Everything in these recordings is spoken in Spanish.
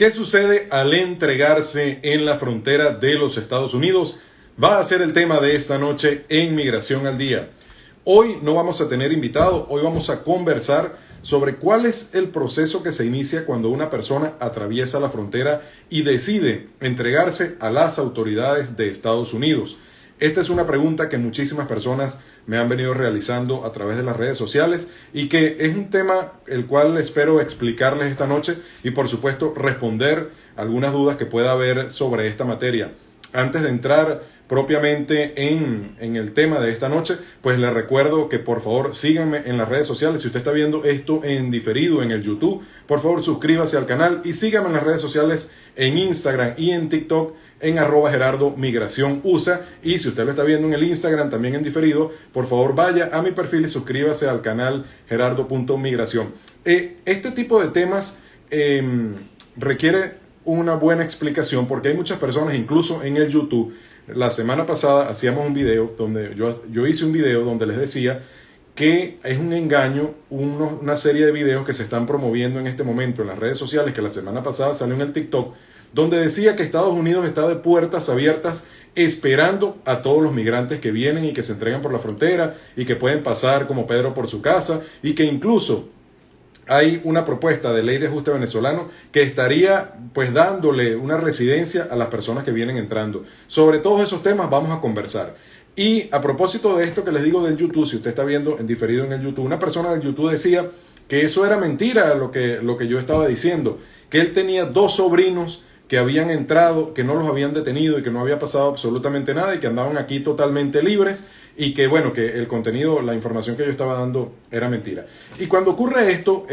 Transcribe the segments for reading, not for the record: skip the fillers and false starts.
¿Qué sucede al entregarse en la frontera de los Estados Unidos? Va a ser el tema de esta noche en Migración al Día. Hoy no vamos a tener invitado, hoy vamos a conversar sobre cuál es el proceso que se inicia cuando una persona atraviesa la frontera y decide entregarse a las autoridades de Estados Unidos. Esta es una pregunta que muchísimas personas me han venido realizando a través de las redes sociales y que es un tema el cual espero explicarles esta noche y por supuesto responder algunas dudas que pueda haber sobre esta materia. Antes de entrar propiamente en el tema de esta noche, pues les recuerdo que por favor síganme en las redes sociales. Si usted está viendo esto en diferido en el YouTube, por favor suscríbase al canal y síganme en las redes sociales en Instagram y en TikTok en @GerardoMigraciónUSA. Y si usted lo está viendo en el Instagram también en diferido, por favor vaya a mi perfil y suscríbase al canal Gerardo.Migración. Este tipo de temas requiere una buena explicación porque hay muchas personas, incluso en el YouTube. La semana pasada hacíamos un video donde yo hice un video donde les decía que es un engaño una serie de videos que se están promoviendo en este momento en las redes sociales, que la semana pasada salió en el TikTok, donde decía que Estados Unidos está de puertas abiertas esperando a todos los migrantes que vienen y que se entregan por la frontera y que pueden pasar como Pedro por su casa y que incluso hay una propuesta de ley de ajuste venezolano que estaría pues dándole una residencia a las personas que vienen entrando. Sobre todos esos temas vamos a conversar. Y a propósito de esto que les digo del YouTube, si usted está viendo en diferido en el YouTube, una persona del YouTube decía que eso era mentira lo que yo estaba diciendo, que él tenía 2 sobrinos que habían entrado, que no los habían detenido y que no había pasado absolutamente nada y que andaban aquí totalmente libres y que bueno, que el contenido, la información que yo estaba dando era mentira. Y cuando ocurre esto,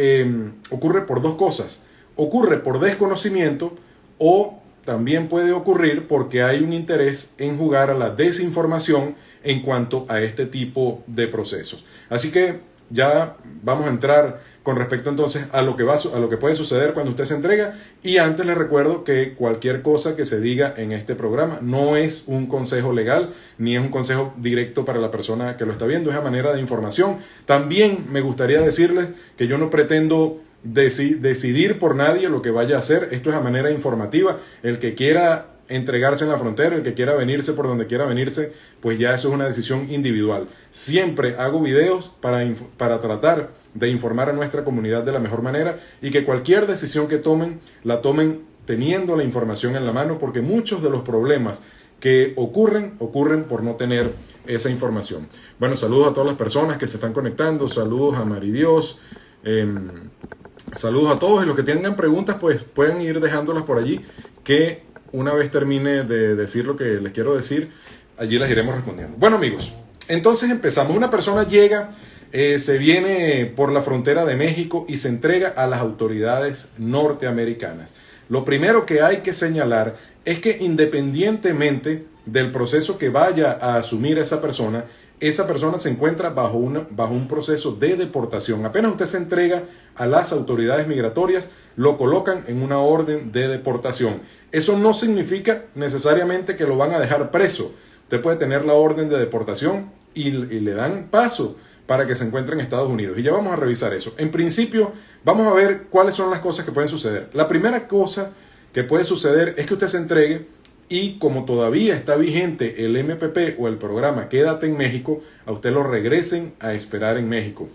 ocurre por 2 cosas. Ocurre por desconocimiento o también puede ocurrir porque hay un interés en jugar a la desinformación en cuanto a este tipo de procesos. Así que ya vamos a entrar con respecto entonces a lo que puede suceder cuando usted se entrega. Y antes les recuerdo que cualquier cosa que se diga en este programa no es un consejo legal ni es un consejo directo para la persona que lo está viendo, es a manera de información. También me gustaría decirles que yo no pretendo decidir por nadie lo que vaya a hacer. Esto es a manera informativa. El que quiera entregarse en la frontera, el que quiera venirse por donde quiera venirse, pues ya eso es una decisión individual. Siempre hago videos para tratar de informar a nuestra comunidad de la mejor manera y que cualquier decisión que tomen, la tomen teniendo la información en la mano, porque muchos de los problemas que ocurren por no tener esa información. Bueno, saludos a todas las personas que se están conectando, saludos a Maridios, saludos a todos y los que tengan preguntas pues pueden ir dejándolas por allí, que una vez termine de decir lo que les quiero decir, allí las iremos respondiendo. Bueno amigos, entonces empezamos. Una persona llega, se viene por la frontera de México y se entrega a las autoridades norteamericanas. Lo primero que hay que señalar es que independientemente del proceso que vaya a asumir esa persona se encuentra bajo un proceso de deportación. Apenas usted se entrega a las autoridades migratorias, lo colocan en una orden de deportación. Eso no significa necesariamente que lo van a dejar preso. Usted puede tener la orden de deportación y le dan paso para que se encuentre en Estados Unidos. Y ya vamos a revisar eso. En principio, vamos a ver cuáles son las cosas que pueden suceder. La primera cosa que puede suceder es que usted se entregue y como todavía está vigente el MPP o el programa Quédate en México, a usted lo regresen a esperar en México.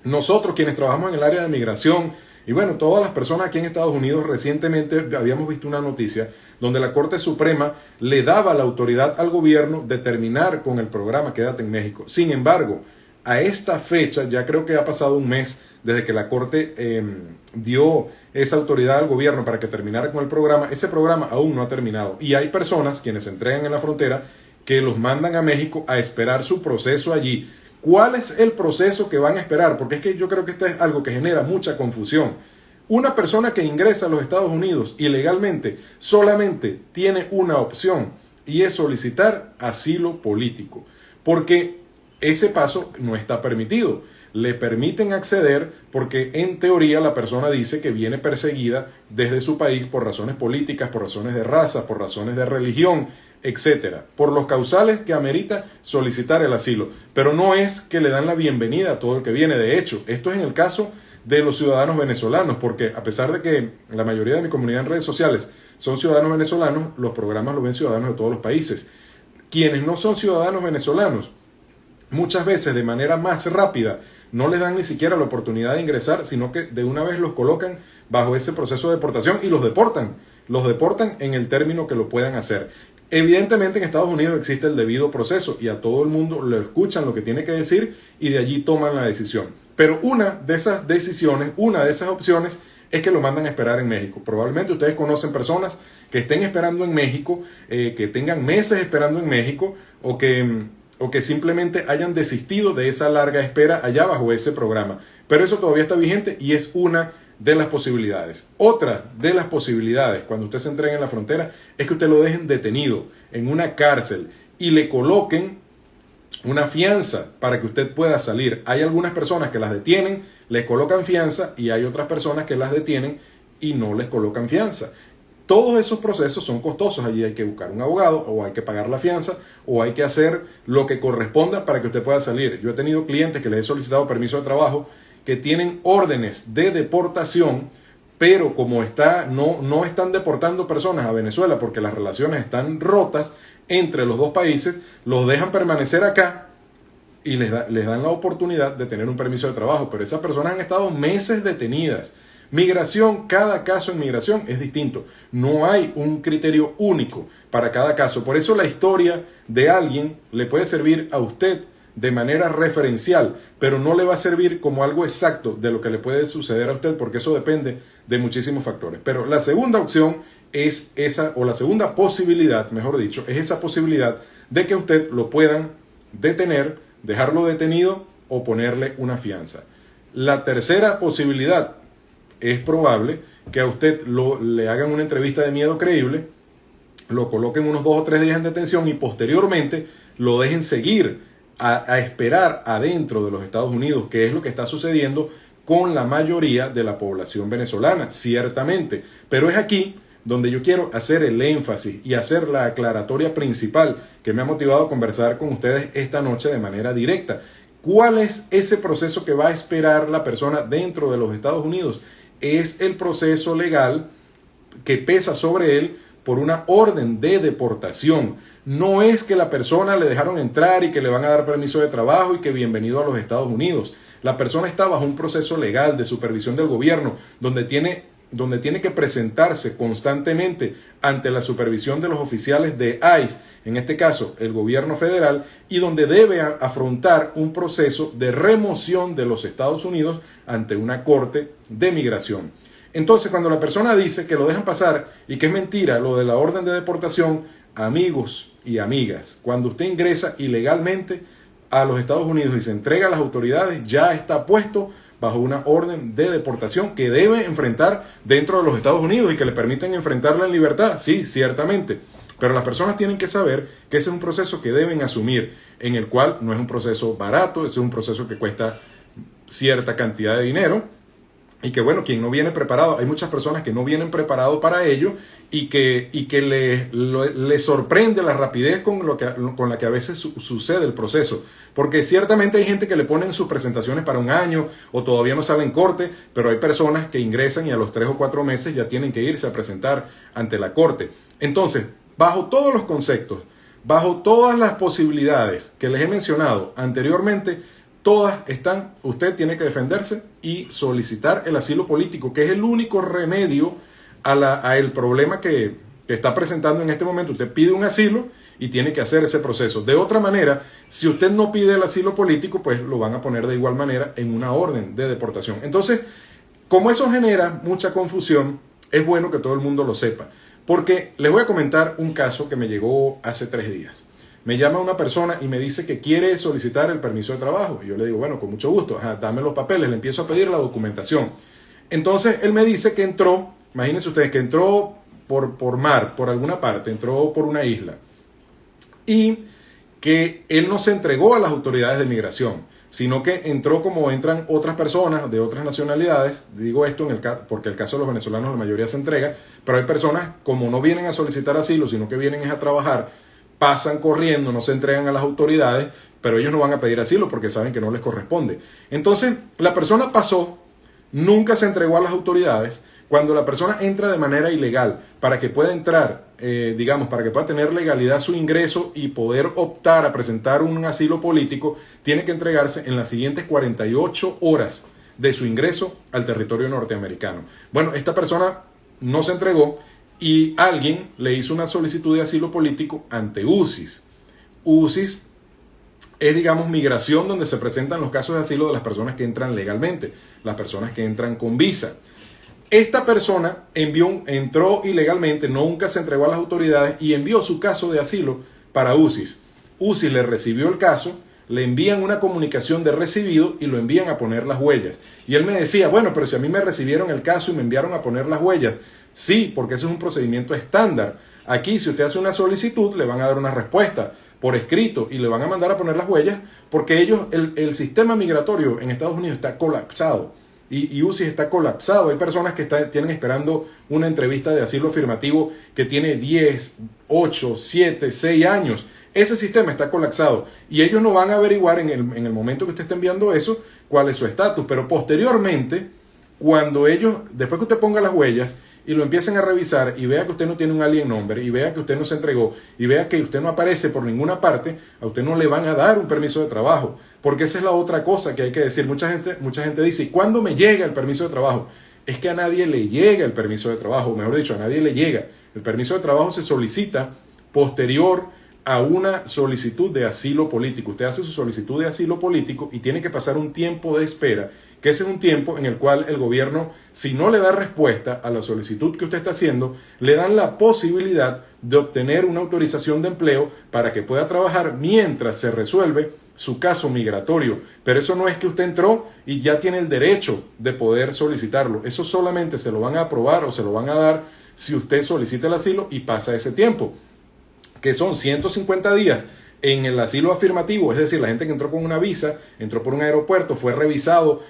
Nosotros quienes trabajamos en el área de migración y bueno, todas las personas aquí en Estados Unidos, recientemente habíamos visto una noticia donde la Corte Suprema le daba la autoridad al gobierno de terminar con el programa Quédate en México. Sin embargo, a esta fecha, ya creo que ha pasado un mes desde que la Corte dio esa autoridad al gobierno para que terminara con el programa. Ese programa aún no ha terminado y hay personas quienes se entregan en la frontera que los mandan a México a esperar su proceso allí. ¿Cuál es el proceso que van a esperar? Porque es que yo creo que esto es algo que genera mucha confusión. Una persona que ingresa a los Estados Unidos ilegalmente solamente tiene una opción y es solicitar asilo político, porque ese paso no está permitido. Le permiten acceder porque en teoría la persona dice que viene perseguida desde su país por razones políticas, por razones de raza, por razones de religión, etcétera, por los causales que amerita solicitar el asilo. Pero no es que le dan la bienvenida a todo el que viene. De hecho, esto es en el caso de los ciudadanos venezolanos, porque a pesar de que la mayoría de mi comunidad en redes sociales son ciudadanos venezolanos, los programas los ven ciudadanos de todos los países. Quienes no son ciudadanos venezolanos, muchas veces de manera más rápida, no les dan ni siquiera la oportunidad de ingresar, sino que de una vez los colocan bajo ese proceso de deportación y los deportan en el término que lo puedan hacer. Evidentemente en Estados Unidos existe el debido proceso y a todo el mundo le escuchan lo que tiene que decir y de allí toman la decisión. Pero una de esas decisiones, una de esas opciones es que lo mandan a esperar en México. Probablemente ustedes conocen personas que estén esperando en México, que tengan meses esperando en México o que simplemente hayan desistido de esa larga espera allá bajo ese programa. Pero eso todavía está vigente y es una de las posibilidades. Otra de las posibilidades cuando usted se entregue en la frontera es que usted lo dejen detenido en una cárcel y le coloquen una fianza para que usted pueda salir. Hay algunas personas que las detienen, les colocan fianza y hay otras personas que las detienen y no les colocan fianza. Todos esos procesos son costosos. Allí hay que buscar un abogado o hay que pagar la fianza o hay que hacer lo que corresponda para que usted pueda salir. Yo he tenido clientes que les he solicitado permiso de trabajo que tienen órdenes de deportación, pero como no están deportando personas a Venezuela porque las relaciones están rotas entre los dos países, los dejan permanecer acá y les dan la oportunidad de tener un permiso de trabajo, pero esas personas han estado meses detenidas. Migración, cada caso en migración es distinto. No hay un criterio único para cada caso. Por eso la historia de alguien le puede servir a usted de manera referencial, pero no le va a servir como algo exacto de lo que le puede suceder a usted, porque eso depende de muchísimos factores. Pero la segunda opción es esa, o la segunda posibilidad, mejor dicho, es esa posibilidad de que usted lo puedan detener, dejarlo detenido o ponerle una fianza. La tercera posibilidad es probable que a usted le hagan una entrevista de miedo creíble, lo coloquen unos 2 o 3 días en detención y posteriormente lo dejen seguir a esperar adentro de los Estados Unidos, que es lo que está sucediendo con la mayoría de la población venezolana, ciertamente. Pero es aquí donde yo quiero hacer el énfasis y hacer la aclaratoria principal que me ha motivado a conversar con ustedes esta noche de manera directa. ¿Cuál es ese proceso que va a esperar la persona dentro de los Estados Unidos? Es el proceso legal que pesa sobre él por una orden de deportación. No es que la persona le dejaron entrar y que le van a dar permiso de trabajo y que bienvenido a los Estados Unidos. La persona está bajo un proceso legal de supervisión del gobierno donde tiene que presentarse constantemente ante la supervisión de los oficiales de ICE, en este caso el gobierno federal, y donde debe afrontar un proceso de remoción de los Estados Unidos ante una corte de migración. Entonces, cuando la persona dice que lo dejan pasar y que es mentira lo de la orden de deportación, amigos y amigas, cuando usted ingresa ilegalmente a los Estados Unidos y se entrega a las autoridades, ya está puesto bajo una orden de deportación que debe enfrentar dentro de los Estados Unidos y que le permiten enfrentarla en libertad. Sí, ciertamente. Pero las personas tienen que saber que ese es un proceso que deben asumir, en el cual no es un proceso barato, ese es un proceso que cuesta cierta cantidad de dinero y que, bueno, quien no viene preparado, hay muchas personas que no vienen preparados para ello y que le sorprende la rapidez con la que a veces sucede el proceso. Porque ciertamente hay gente que le ponen sus presentaciones para un año o todavía no salen corte, pero hay personas que ingresan y a los 3 o 4 meses ya tienen que irse a presentar ante la corte. Entonces, bajo todos los conceptos, bajo todas las posibilidades que les he mencionado anteriormente, todas están, usted tiene que defenderse y solicitar el asilo político, que es el único remedio a el problema que está presentando en este momento. Usted pide un asilo y tiene que hacer ese proceso. De otra manera, si usted no pide el asilo político, pues lo van a poner de igual manera en una orden de deportación. Entonces, como eso genera mucha confusión, es bueno que todo el mundo lo sepa. Porque les voy a comentar un caso que me llegó hace 3 días. Me llama una persona y me dice que quiere solicitar el permiso de trabajo. Y yo le digo, bueno, con mucho gusto, dame los papeles, le empiezo a pedir la documentación. Entonces él me dice que entró, imagínense ustedes, que entró por mar, por alguna parte, entró por una isla. Y que él no se entregó a las autoridades de migración, sino que entró como entran otras personas de otras nacionalidades. Digo esto porque el caso de los venezolanos la mayoría se entrega, pero hay personas como no vienen a solicitar asilo, sino que vienen a trabajar, pasan corriendo, no se entregan a las autoridades, pero ellos no van a pedir asilo porque saben que no les corresponde. Entonces, la persona pasó nunca se entregó a las autoridades. Cuando la persona entra de manera ilegal, para que pueda entrar, para que pueda tener legalidad su ingreso y poder optar a presentar un asilo político, tiene que entregarse en las siguientes 48 horas de su ingreso al territorio norteamericano. Bueno, esta persona no se entregó y alguien le hizo una solicitud de asilo político ante UCIS. UCIS es, migración, donde se presentan los casos de asilo de las personas que entran legalmente, las personas que entran con visa. Esta persona entró ilegalmente, nunca se entregó a las autoridades y envió su caso de asilo para UCIS. UCIS le recibió el caso, le envían una comunicación de recibido y lo envían a poner las huellas. Y él me decía, bueno, pero si a mí me recibieron el caso y me enviaron a poner las huellas. Sí, porque ese es un procedimiento estándar. Aquí, si usted hace una solicitud, le van a dar una respuesta por escrito y le van a mandar a poner las huellas, porque el sistema migratorio en Estados Unidos está colapsado. Y UCIS está colapsado. Hay personas que tienen esperando una entrevista de asilo afirmativo que tiene 10, 8, 7, 6 años. Ese sistema está colapsado y ellos no van a averiguar en el momento que usted esté enviando eso cuál es su estatus. Pero posteriormente, después que usted ponga las huellas y lo empiecen a revisar y vea que usted no tiene un alien number y vea que usted no se entregó y vea que usted no aparece por ninguna parte, a usted no le van a dar un permiso de trabajo. Porque esa es la otra cosa que hay que decir. Mucha gente dice, ¿y cuándo me llega el permiso de trabajo? Es que a nadie le llega el permiso de trabajo, mejor dicho, a nadie le llega. El permiso de trabajo se solicita posterior a una solicitud de asilo político. Usted hace su solicitud de asilo político y tiene que pasar un tiempo de espera, que ese es un tiempo en el cual el gobierno, si no le da respuesta a la solicitud que usted está haciendo, le dan la posibilidad de obtener una autorización de empleo para que pueda trabajar mientras se resuelve su caso migratorio. Pero eso no es que usted entró y ya tiene el derecho de poder solicitarlo. Eso solamente se lo van a aprobar o se lo van a dar si usted solicita el asilo y pasa ese tiempo, que son 150 días en el asilo afirmativo, es decir, la gente que entró con una visa, entró por un aeropuerto, fue revisado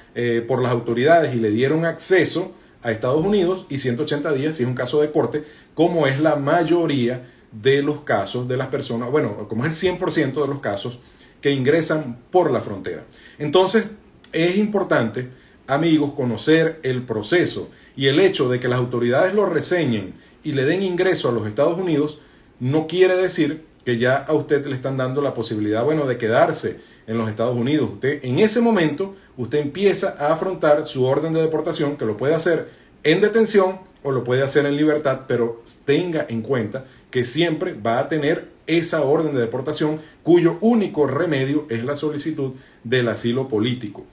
por las autoridades y le dieron acceso a Estados Unidos, y 180 días si es un caso de corte, como es la mayoría de los casos de las personas, bueno, como es el 100% de los casos que ingresan por la frontera. Entonces, es importante, amigos, conocer el proceso, y el hecho de que las autoridades lo reseñen y le den ingreso a los Estados Unidos no quiere decir que ya a usted le están dando la posibilidad, de quedarse en los Estados Unidos. Usted, en ese momento, usted empieza a afrontar su orden de deportación, que lo puede hacer en detención o lo puede hacer en libertad, pero tenga en cuenta que siempre va a tener esa orden de deportación cuyo único remedio es la solicitud del asilo político.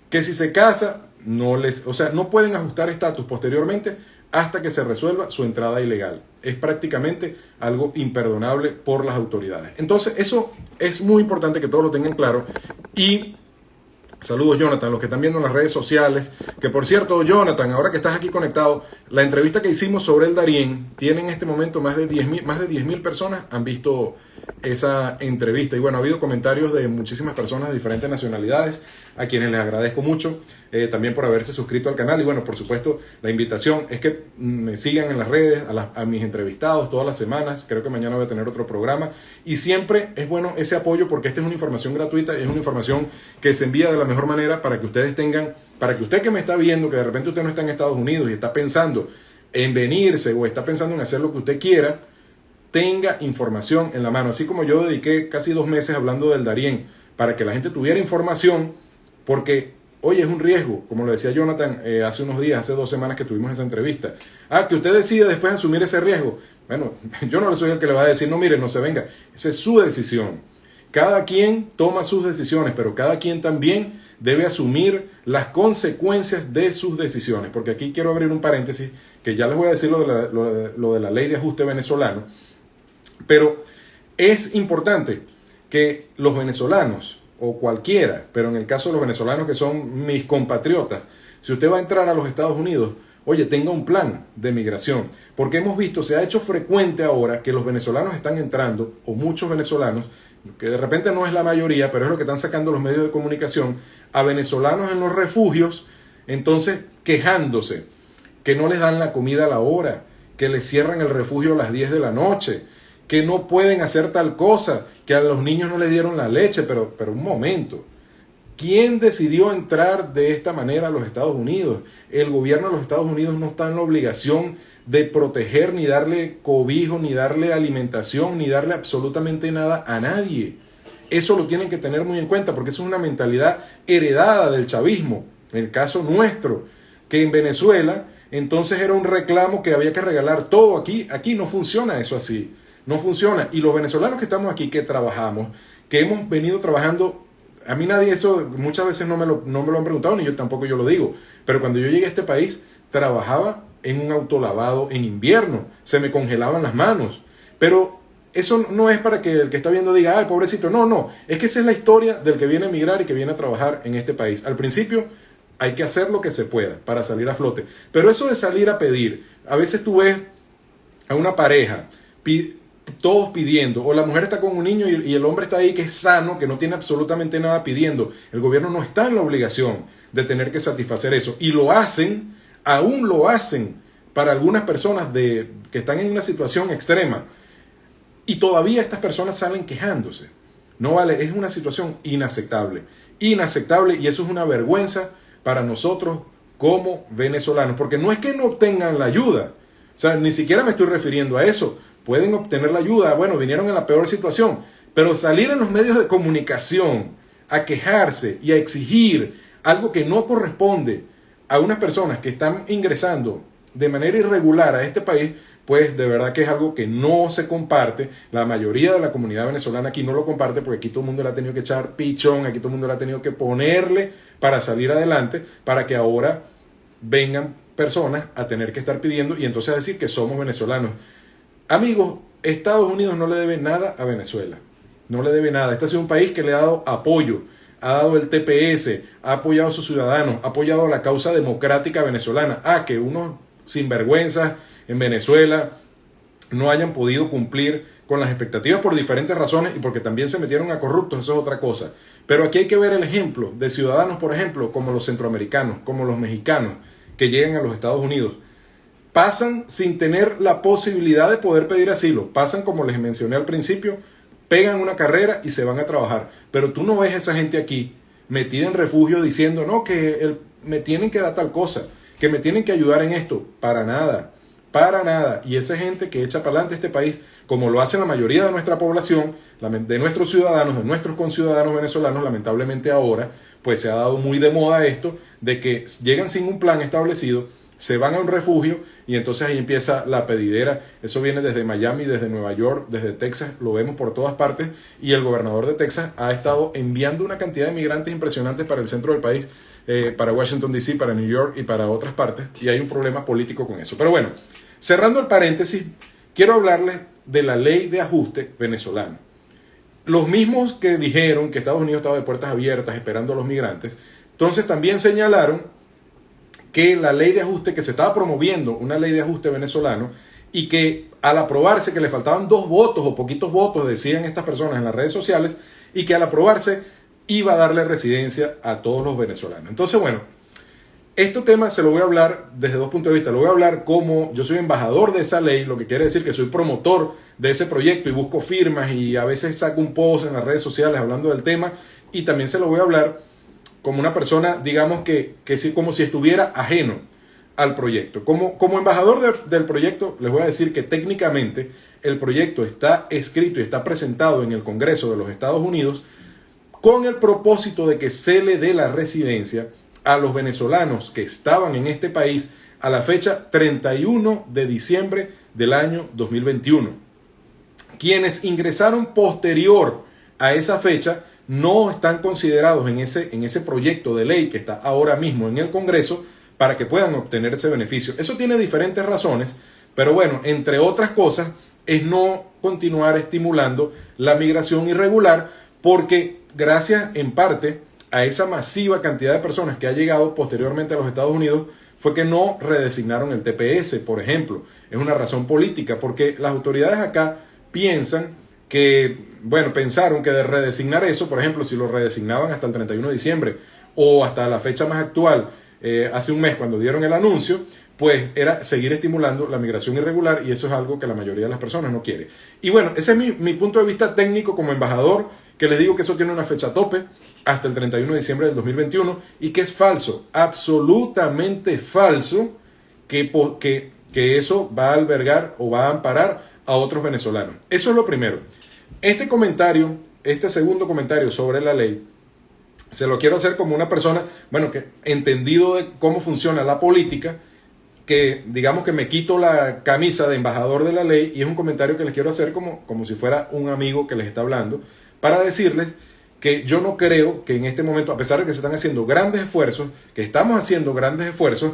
Que si se casa, no pueden ajustar estatus posteriormente hasta que se resuelva su entrada ilegal. Es prácticamente algo imperdonable por las autoridades. Entonces, eso es muy importante que todos lo tengan claro. Y saludos, Jonathan, los que están viendo en las redes sociales. Que por cierto, Jonathan, ahora que estás aquí conectado, la entrevista que hicimos sobre el Darién tiene en este momento más de 10.000 personas han visto esa entrevista. Y bueno, ha habido comentarios de muchísimas personas de diferentes nacionalidades, a quienes les agradezco mucho también por haberse suscrito al canal. Y bueno, por supuesto, la invitación es que me sigan en las redes, a mis entrevistados todas las semanas. Creo que mañana voy a tener otro programa. Y siempre es bueno ese apoyo, porque esta es una información gratuita, es una información que se envía de la mejor manera para que ustedes tengan, para que usted que me está viendo, que de repente usted no está en Estados Unidos y está pensando en venirse o está pensando en hacer lo que usted quiera, tenga información en la mano. Así como yo dediqué casi 2 meses hablando del Darién para que la gente tuviera información, porque, oye, es un riesgo, como lo decía Jonathan hace unos días, hace 2 semanas que tuvimos esa entrevista. Que usted decide después asumir ese riesgo. Bueno, yo no soy el que le va a decir, no, mire, no se venga. Esa es su decisión. Cada quien toma sus decisiones, pero cada quien también debe asumir las consecuencias de sus decisiones. Porque aquí quiero abrir un paréntesis, que ya les voy a decir lo de la ley de ajuste venezolano. Pero es importante que los venezolanos, o cualquiera, pero en el caso de los venezolanos que son mis compatriotas, si usted va a entrar a los Estados Unidos, oye, tenga un plan de migración. Porque hemos visto, se ha hecho frecuente ahora que los venezolanos están entrando, o muchos venezolanos, que de repente no es la mayoría, pero es lo que están sacando los medios de comunicación, a venezolanos en los refugios, entonces quejándose, que no les dan la comida a la hora, que les cierran el refugio a las 10 de la noche, que no pueden hacer tal cosa, que a los niños no les dieron la leche, pero un momento. ¿Quién decidió entrar de esta manera a los Estados Unidos? El gobierno de los Estados Unidos no está en la obligación de proteger, ni darle cobijo, ni darle alimentación, ni darle absolutamente nada a nadie. Eso lo tienen que tener muy en cuenta, porque eso es una mentalidad heredada del chavismo. En el caso nuestro, que en Venezuela entonces era un reclamo que había que regalar todo. Aquí no funciona eso así, no funciona. Y los venezolanos que estamos aquí, que trabajamos, que hemos venido trabajando, a mí nadie eso, muchas veces no me lo han preguntado, ni yo tampoco yo lo digo, pero cuando yo llegué a este país, trabajaba en un autolavado en invierno, se me congelaban las manos, pero eso no es para que el que está viendo diga, ay, pobrecito, no, es que esa es la historia del que viene a emigrar y que viene a trabajar en este país. Al principio hay que hacer lo que se pueda para salir a flote, pero eso de salir a pedir, a veces tú ves a una pareja, todos pidiendo, o la mujer está con un niño y el hombre está ahí que es sano, que no tiene absolutamente nada pidiendo. El gobierno no está en la obligación de tener que satisfacer eso, y lo hacen, aún lo hacen para algunas personas que están en una situación extrema, y todavía estas personas salen quejándose. No vale, es una situación inaceptable, y eso es una vergüenza para nosotros como venezolanos, porque no es que no obtengan la ayuda, o sea, ni siquiera me estoy refiriendo a eso. Pueden obtener la ayuda, bueno, vinieron en la peor situación, pero salir en los medios de comunicación a quejarse y a exigir algo que no corresponde a unas personas que están ingresando de manera irregular a este país, pues de verdad que es algo que no se comparte. La mayoría de la comunidad venezolana aquí no lo comparte, porque aquí todo el mundo le ha tenido que echar pichón, aquí todo el mundo le ha tenido que ponerle para salir adelante, para que ahora vengan personas a tener que estar pidiendo y entonces a decir que somos venezolanos. Amigos, Estados Unidos no le debe nada a Venezuela, no le debe nada. Este ha sido un país que le ha dado apoyo, ha dado el TPS, ha apoyado a sus ciudadanos, ha apoyado a la causa democrática venezolana. Que unos sinvergüenzas en Venezuela no hayan podido cumplir con las expectativas por diferentes razones y porque también se metieron a corruptos, eso es otra cosa. Pero aquí hay que ver el ejemplo de ciudadanos, por ejemplo, como los centroamericanos, como los mexicanos, que llegan a los Estados Unidos. Pasan sin tener la posibilidad de poder pedir asilo. Pasan, como les mencioné al principio, pegan una carrera y se van a trabajar. Pero tú no ves a esa gente aquí metida en refugio diciendo, no, que me tienen que dar tal cosa, que me tienen que ayudar en esto. Para nada, para nada. Y esa gente que echa para adelante este país, como lo hace la mayoría de nuestra población, de nuestros ciudadanos, de nuestros conciudadanos venezolanos, lamentablemente ahora, pues se ha dado muy de moda esto, de que llegan sin un plan establecido, se van a un refugio y entonces ahí empieza la pedidera. Eso viene desde Miami, desde Nueva York, desde Texas, lo vemos por todas partes, y el gobernador de Texas ha estado enviando una cantidad de migrantes impresionantes para el centro del país, para Washington DC, para New York y para otras partes, y hay un problema político con eso. Pero bueno, cerrando el paréntesis, quiero hablarles de la ley de ajuste venezolano. Los mismos que dijeron que Estados Unidos estaba de puertas abiertas esperando a los migrantes, entonces también señalaron que la ley de ajuste que se estaba promoviendo, una ley de ajuste venezolano, y que al aprobarse, que le faltaban 2 votos o poquitos votos, decían estas personas en las redes sociales, y que al aprobarse iba a darle residencia a todos los venezolanos. Entonces, bueno, este tema se lo voy a hablar desde 2 puntos de vista. Lo voy a hablar como yo soy embajador de esa ley, lo que quiere decir que soy promotor de ese proyecto y busco firmas y a veces saco un post en las redes sociales hablando del tema, y también se lo voy a hablar como una persona, digamos que como si estuviera ajeno al proyecto. Como embajador del proyecto, les voy a decir que técnicamente el proyecto está escrito y está presentado en el Congreso de los Estados Unidos con el propósito de que se le dé la residencia a los venezolanos que estaban en este país a la fecha 31 de diciembre del año 2021. Quienes ingresaron posterior a esa fecha no están considerados en ese proyecto de ley que está ahora mismo en el Congreso para que puedan obtener ese beneficio. Eso tiene diferentes razones, pero bueno, entre otras cosas, es no continuar estimulando la migración irregular, porque gracias en parte a esa masiva cantidad de personas que ha llegado posteriormente a los Estados Unidos, fue que no redesignaron el TPS, por ejemplo. Es una razón política, porque las autoridades acá piensan pensaron que de redesignar eso, por ejemplo, si lo redesignaban hasta el 31 de diciembre o hasta la fecha más actual, hace un mes cuando dieron el anuncio, pues era seguir estimulando la migración irregular, y eso es algo que la mayoría de las personas no quiere. Y bueno, ese es mi punto de vista técnico como embajador que les digo que eso tiene una fecha tope hasta el 31 de diciembre del 2021 y que es falso, absolutamente falso, que eso va a albergar o va a amparar a otros venezolanos. Eso es lo primero. Este comentario, este segundo comentario sobre la ley, se lo quiero hacer como una persona, bueno, que entendido de cómo funciona la política, que digamos que me quito la camisa de embajador de la ley y es un comentario que les quiero hacer como si fuera un amigo que les está hablando, para decirles que yo no creo que en este momento, a pesar de que se están haciendo grandes esfuerzos, que estamos haciendo grandes esfuerzos,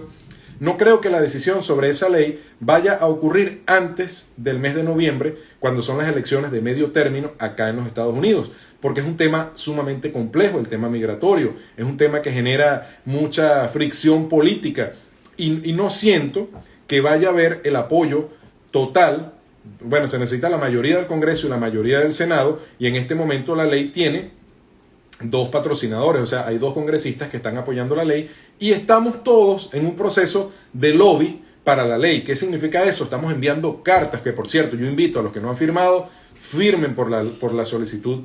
no creo que la decisión sobre esa ley vaya a ocurrir antes del mes de noviembre, cuando son las elecciones de medio término acá en los Estados Unidos, porque es un tema sumamente complejo, el tema migratorio, es un tema que genera mucha fricción política y no siento que vaya a haber el apoyo total. Bueno, se necesita la mayoría del Congreso y la mayoría del Senado, y en este momento la ley tiene dos patrocinadores, o sea, hay dos congresistas que están apoyando la ley y estamos todos en un proceso de lobby para la ley. ¿Qué significa eso? Estamos enviando cartas, que por cierto, yo invito a los que no han firmado, firmen por la solicitud,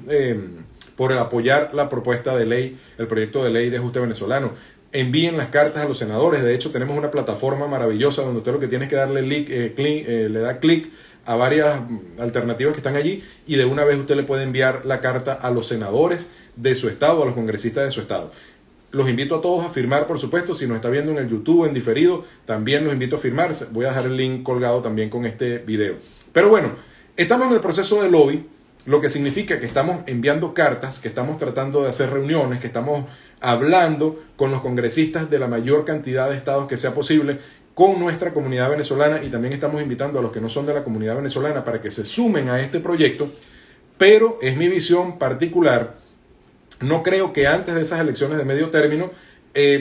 por el apoyar la propuesta de ley, el proyecto de ley de ajuste venezolano. Envíen las cartas a los senadores. De hecho, tenemos una plataforma maravillosa donde usted lo que tiene es que darle le da clic a varias alternativas que están allí y de una vez usted le puede enviar la carta a los senadores de su estado, a los congresistas de su estado. Los invito a todos a firmar, por supuesto. Si nos está viendo en el YouTube en diferido, también los invito a firmar. Voy a dejar el link colgado también con este video. Pero bueno, estamos en el proceso de lobby, lo que significa que estamos enviando cartas, que estamos tratando de hacer reuniones, que estamos hablando con los congresistas de la mayor cantidad de estados que sea posible, con nuestra comunidad venezolana, y también estamos invitando a los que no son de la comunidad venezolana para que se sumen a este proyecto. Pero es mi visión particular. No creo que antes de esas elecciones de medio término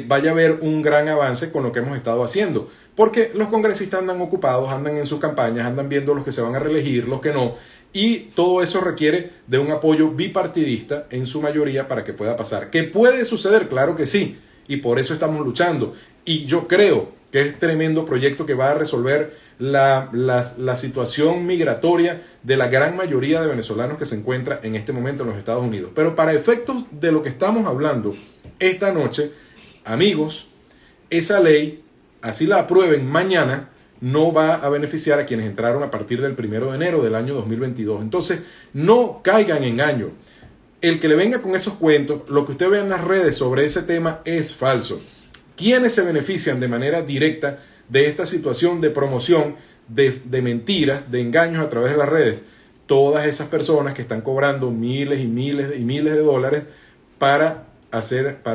vaya a haber un gran avance con lo que hemos estado haciendo, porque los congresistas andan ocupados, andan en sus campañas, andan viendo los que se van a reelegir, los que no, y todo eso requiere de un apoyo bipartidista en su mayoría para que pueda pasar. ¿Qué puede suceder? Claro que sí, y por eso estamos luchando, y yo creo que es tremendo proyecto que va a resolver la situación migratoria de la gran mayoría de venezolanos que se encuentra en este momento en los Estados Unidos. Pero para efectos de lo que estamos hablando esta noche, amigos, esa ley, así la aprueben mañana, no va a beneficiar a quienes entraron a partir del 1 de enero del año 2022. Entonces, no caigan en engaño. El que le venga con esos cuentos, lo que usted ve en las redes sobre ese tema es falso. ¿Quiénes se benefician de manera directa de esta situación de promoción de mentiras, de engaños a través de las redes? Todas esas personas que están cobrando miles y miles y miles de dólares para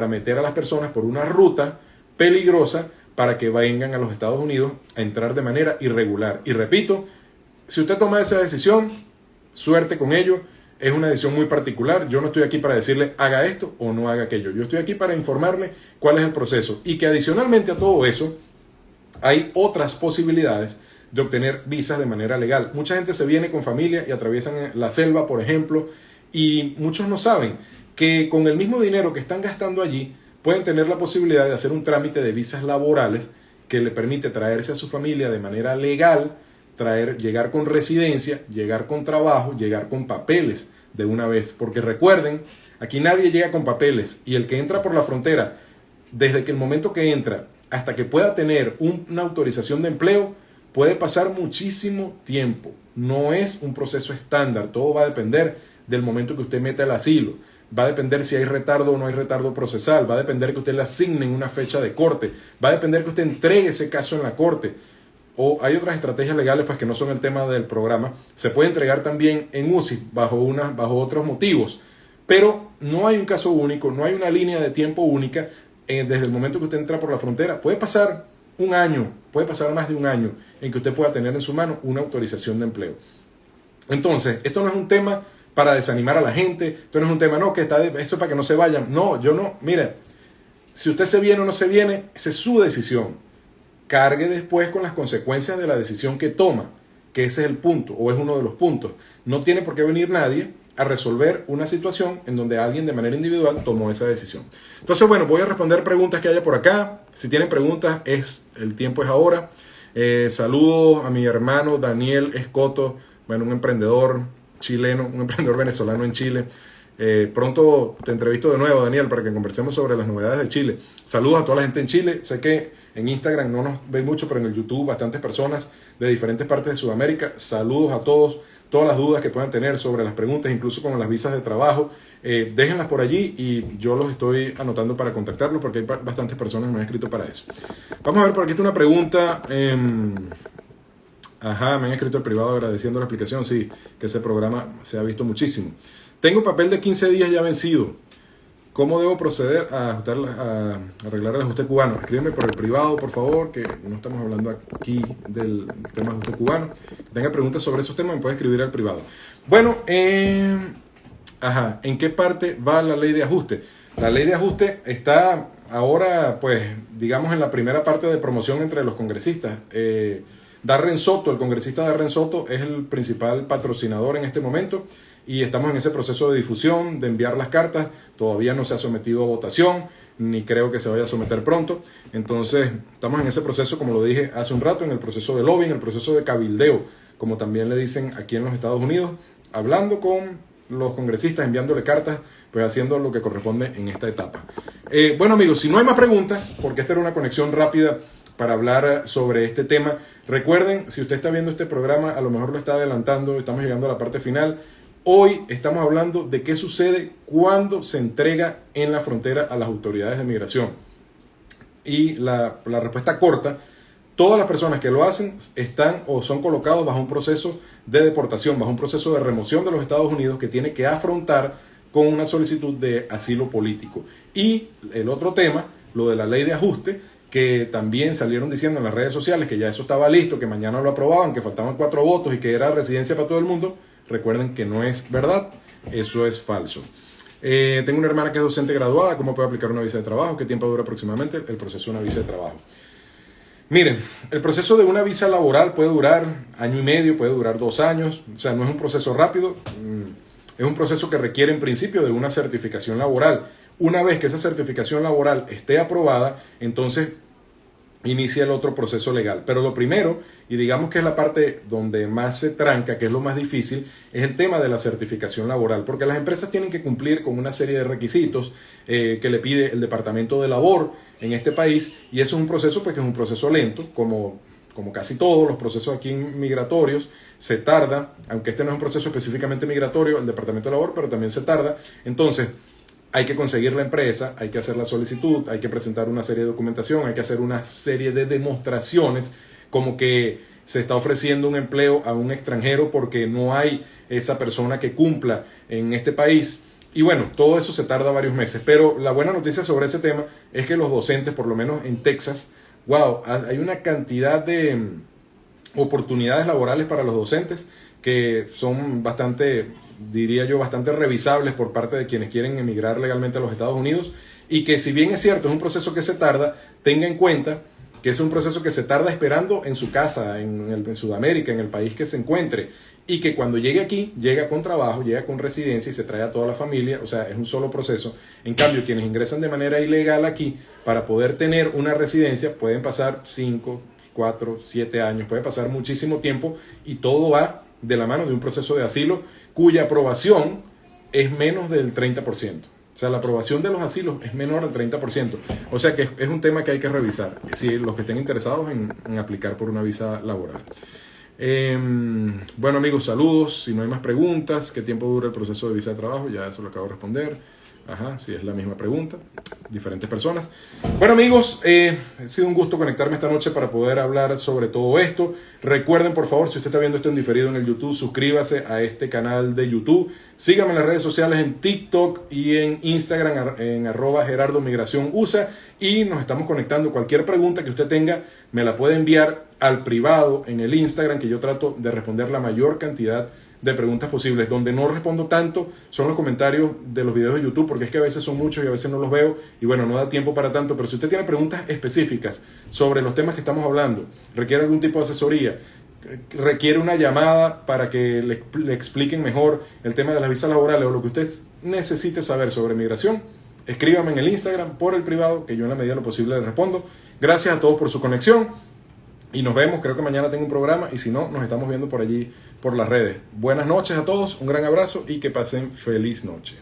meter a las personas por una ruta peligrosa para que vengan a los Estados Unidos a entrar de manera irregular. Y repito, si usted toma esa decisión, suerte con ello. Es una decisión muy particular. Yo no estoy aquí para decirle haga esto o no haga aquello. Yo estoy aquí para informarle cuál es el proceso. Y que adicionalmente a todo eso, hay otras posibilidades de obtener visas de manera legal. Mucha gente se viene con familia y atraviesan la selva, por ejemplo, y muchos no saben que con el mismo dinero que están gastando allí, pueden tener la posibilidad de hacer un trámite de visas laborales que le permite traerse a su familia de manera legal, llegar con residencia, llegar con trabajo, llegar con papeles de una vez. Porque recuerden, aquí nadie llega con papeles, y el que entra por la frontera, desde que el momento que entra hasta que pueda tener una autorización de empleo, puede pasar muchísimo tiempo. No es un proceso estándar, todo va a depender del momento que usted meta el asilo. Va a depender si hay retardo o no hay retardo procesal, va a depender que usted le asignen una fecha de corte, va a depender que usted entregue ese caso en la corte. O hay otras estrategias legales pues, que no son el tema del programa. Se puede entregar también en UCI bajo otros motivos, pero no hay un caso único, no hay una línea de tiempo única. Desde el momento que usted entra por la frontera, puede pasar un año, puede pasar más de un año en que usted pueda tener en su mano una autorización de empleo. Entonces, esto no es un tema para desanimar a la gente, esto no es un tema, no, que está eso para que no se vayan. No, yo no, mira, si usted se viene o no se viene, esa es su decisión. Cargue después con las consecuencias de la decisión que toma, que ese es el punto, o es uno de los puntos. No tiene por qué venir nadie a resolver una situación en donde alguien de manera individual tomó esa decisión. Entonces, bueno, voy a responder preguntas que haya por acá. Si tienen preguntas, el tiempo es ahora. Saludos a mi hermano Daniel Escoto, bueno, un emprendedor chileno, un emprendedor venezolano en Chile. Pronto te entrevisto de nuevo, Daniel, para que conversemos sobre las novedades de Chile. Saludos a toda la gente en Chile. Sé que en Instagram no nos ven mucho, pero en el YouTube bastantes personas de diferentes partes de Sudamérica. Saludos a todos. Todas las dudas que puedan tener sobre las preguntas, incluso con las visas de trabajo, déjenlas por allí y yo los estoy anotando para contactarlos porque hay bastantes personas que me han escrito para eso. Vamos a ver, por aquí está una pregunta. Me han escrito el privado agradeciendo la explicación. Sí, que ese programa se ha visto muchísimo. Tengo papel de 15 días ya vencido. ¿Cómo debo proceder a arreglar el ajuste cubano? Escríbeme por el privado, por favor, que no estamos hablando aquí del tema de ajuste cubano. Si tenga preguntas sobre esos temas, me puede escribir al privado. Bueno, ¿en qué parte va la ley de ajuste? La ley de ajuste está ahora, pues, digamos, en la primera parte de promoción entre los congresistas. Darren Soto, el congresista Darren Soto, es el principal patrocinador en este momento. Y estamos en ese proceso de difusión, de enviar las cartas. Todavía no se ha sometido a votación, ni creo que se vaya a someter pronto. Entonces, estamos en ese proceso, como lo dije hace un rato, en el proceso de lobbying, el proceso de cabildeo, como también le dicen aquí en los Estados Unidos, hablando con los congresistas, enviándole cartas, pues haciendo lo que corresponde en esta etapa. Bueno, amigos, si no hay más preguntas, porque esta era una conexión rápida para hablar sobre este tema, recuerden, si usted está viendo este programa, a lo mejor lo está adelantando, estamos llegando a la parte final. Hoy estamos hablando de qué sucede cuando se entrega en la frontera a las autoridades de migración. Y la respuesta corta, todas las personas que lo hacen están o son colocados bajo un proceso de deportación, bajo un proceso de remoción de los Estados Unidos que tiene que afrontar con una solicitud de asilo político. Y el otro tema, lo de la ley de ajuste, que también salieron diciendo en las redes sociales que ya eso estaba listo, que mañana lo aprobaban, que faltaban 4 votos y que era residencia para todo el mundo. Recuerden que no es verdad, eso es falso. Tengo una hermana que es docente graduada. ¿Cómo puede aplicar una visa de trabajo? ¿Qué tiempo dura aproximadamente el proceso de una visa de trabajo? Miren, el proceso de una visa laboral puede durar 1 año y medio, puede durar 2 años. O sea, no es un proceso rápido. Es un proceso que requiere en principio de una certificación laboral. Una vez que esa certificación laboral esté aprobada, entonces inicia el otro proceso legal. Pero lo primero, y digamos que es la parte donde más se tranca, que es lo más difícil, es el tema de la certificación laboral, porque las empresas tienen que cumplir con una serie de requisitos que le pide el Departamento de Labor en este país, y eso es un proceso pues que es un proceso lento, como casi todos los procesos aquí migratorios, se tarda, aunque este no es un proceso específicamente migratorio, el Departamento de Labor, pero también se tarda. Entonces, hay que conseguir la empresa, hay que hacer la solicitud, hay que presentar una serie de documentación, hay que hacer una serie de demostraciones como que se está ofreciendo un empleo a un extranjero porque no hay esa persona que cumpla en este país. Y bueno, todo eso se tarda varios meses. Pero la buena noticia sobre ese tema es que los docentes, por lo menos en Texas, wow, hay una cantidad de oportunidades laborales para los docentes que son bastante, diría yo, bastante revisables por parte de quienes quieren emigrar legalmente a los Estados Unidos, y que si bien es cierto, es un proceso que se tarda, tenga en cuenta que es un proceso que se tarda esperando en su casa, en Sudamérica, en el país que se encuentre, y que cuando llegue aquí, llega con trabajo, llega con residencia y se trae a toda la familia, o sea, es un solo proceso. En cambio, quienes ingresan de manera ilegal aquí, para poder tener una residencia, pueden pasar 5, 4, 7 años, puede pasar muchísimo tiempo, y todo va de la mano de un proceso de asilo cuya aprobación es menos del 30%. O sea, la aprobación de los asilos es menor al 30%. O sea que es un tema que hay que revisar, si los que estén interesados en aplicar por una visa laboral. Bueno, amigos, saludos. Si no hay más preguntas, ¿qué tiempo dura el proceso de visa de trabajo? Ya eso lo acabo de responder. Sí, es la misma pregunta, diferentes personas. Bueno, amigos, ha sido un gusto conectarme esta noche para poder hablar sobre todo esto. Recuerden, por favor, si usted está viendo esto en diferido en el YouTube, suscríbase a este canal de YouTube. Síganme en las redes sociales, en TikTok y en Instagram, en @GerardoMigraciónUSA. Y nos estamos conectando. Cualquier pregunta que usted tenga, me la puede enviar al privado en el Instagram, que yo trato de responder la mayor cantidad de preguntas posibles. Donde no respondo tanto son los comentarios de los videos de YouTube, porque es que a veces son muchos y a veces no los veo, y bueno, no da tiempo para tanto. Pero si usted tiene preguntas específicas sobre los temas que estamos hablando, requiere algún tipo de asesoría, requiere una llamada para que le expliquen mejor el tema de las visas laborales, o lo que usted necesite saber sobre migración, escríbame en el Instagram por el privado, que yo en la medida de lo posible le respondo. Gracias a todos por su conexión y nos vemos. Creo que mañana tengo un programa, y si no, nos estamos viendo por allí por las redes. Buenas noches a todos, un gran abrazo y que pasen feliz noche.